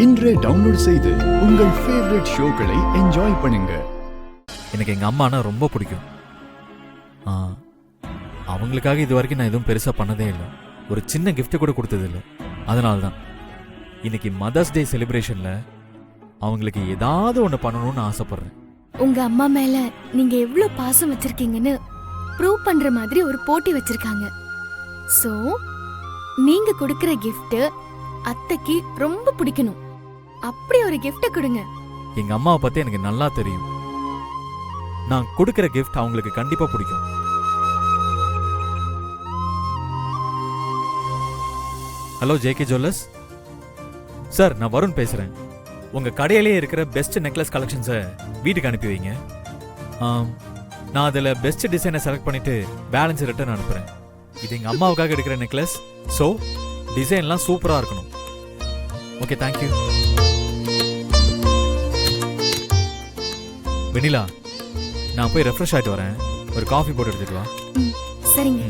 இன்றே டவுன்லோட் செய்து உங்கள் ஃபேவரட் ஷோக்களை என்ஜாய் பண்ணுங்க. எனக்கு எங்கள் அம்மானா ரொம்ப பிடிக்கும். அவங்களுக்காக இது வரைக்கும் நான் எதுவும் பெருசாக பண்ணதே இல்லை. ஒரு சின்ன கிஃப்ட் கூட கொடுத்ததில்லை. அதனால தான் இன்னைக்கு மதர்ஸ் டே செலிப்ரேஷனில் அவங்களுக்கு ஏதாவது ஒன்று பண்ணணும்னு ஆசைப்படுறேன். உங்க அம்மா மேல நீங்க எவ்வளவு பாசம் வச்சிருக்கீங்கன்னு ப்ரூவ் பண்ற மாதிரி ஒரு போட்டி வச்சிருக்காங்க. சோ நீங்க கொடுக்கிற கிஃப்ட் அத்தைக்கு ரொம்ப பிடிக்கணும். அப்படி ஒரு கிஃப்ட் கொடுங்க. எங்க அம்மாவை பத்தி எனக்கு நல்லா தெரியும். நான் கொடுக்கிற கிஃப்ட் அவங்களுக்கு கண்டிப்பா பிடிக்கும். ஹலோ ஜேகே ஜுவல்லர்ஸ் சார், நான் வருண் பேசுறேன். உங்க கடையிலேயே இருக்கிற பெஸ்ட் நெக்லஸ் கலெக்ஷன்ஸை வீட்டுக்கு அனுப்பி வைங்க. நான் அதில் பெஸ்ட் டிசைனை செலக்ட் பண்ணிட்டு பேலன்ஸ் ரிட்டர்ன் அனுப்புறேன். இது எங்க அம்மாவுக்காக எடுக்கிற நெக்லஸ். ஸோ டிசைன்லாம் சூப்பராக இருக்கணும். Okay, thank you. வெண்ணிலா, நான் போய் ரெஃப்ரெஷ் ஆகிட்டு வரேன். ஒரு காஃபி போட்டு எடுத்துட்டு வா. சரிங்க.